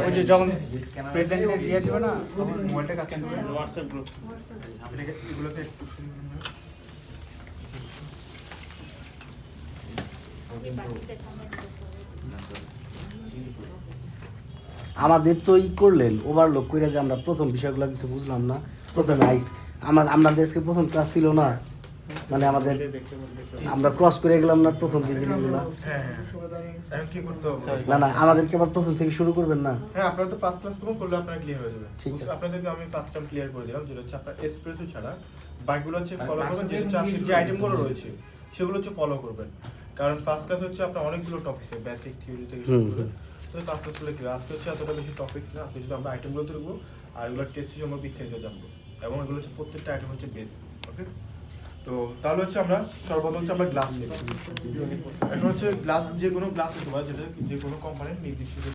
ওই যে যখন প্রেজেন্টে দিয়ে দিবে না তখন মোবাইলটা কাজ করবে হোয়াটসঅ্যাপ গ্রুপ এগুলোতে একটু আমাদের তো ই করলেন ওভারলোড করে যে আমরা প্রথম বিষয়গুলো কিছু বুঝলাম না প্রথমে আমরা দেশকে প্রথম ক্লাস ছিল না মানে আমাদের আমরা ক্রস করে গেলাম না প্রথম দিন এগুলো এখন কি করতে হবে? না আমাদেরকে আবার প্রথম থেকে শুরু করবেন না হ্যাঁ, আপনারা তো ফার্স্ট ক্লাস করলে আপনারা ক্লিয়ার হয়ে যাবে। ঠিক আছে। আপনাদেরকে আমি ফার্স্ট টাইম ক্লিয়ার করে দিলাম, যেটা হচ্ছে আপনার এসপ্রেসো ছাড়া বাকিগুলো হচ্ছে ফলো করবেন, যেটা হচ্ছে আজকে যে আইটেমগুলো রয়েছে সেগুলো হচ্ছে ফলো করবেন। কারণ ফার্স্ট ক্লাস হচ্ছে আপনার অনেকগুলো টপিক আছে, বেসিক থিওরি থেকে শুরু করে। তো ফার্স্ট ক্লাস করলে কি আজকে হচ্ছে এতটা বেশি টপিকস না, আজকে শুধু আমরা আইটেমগুলো দেখবো আর এগুলো টেস্ট সম্পর্কে বিস্তারিত জানবো, এবং এগুলো হচ্ছে প্রত্যেকটা আইটেম হচ্ছে বেস। ওকে, তো তাহলে হচ্ছে আমরা সর্বপ্রথম হচ্ছে আমরা গ্লাস নেব। এখন হচ্ছে গ্লাস যে কোনো গ্লাস হতে পারে, যেটা যে কোনো কোম্পানির নির্দিষ্ট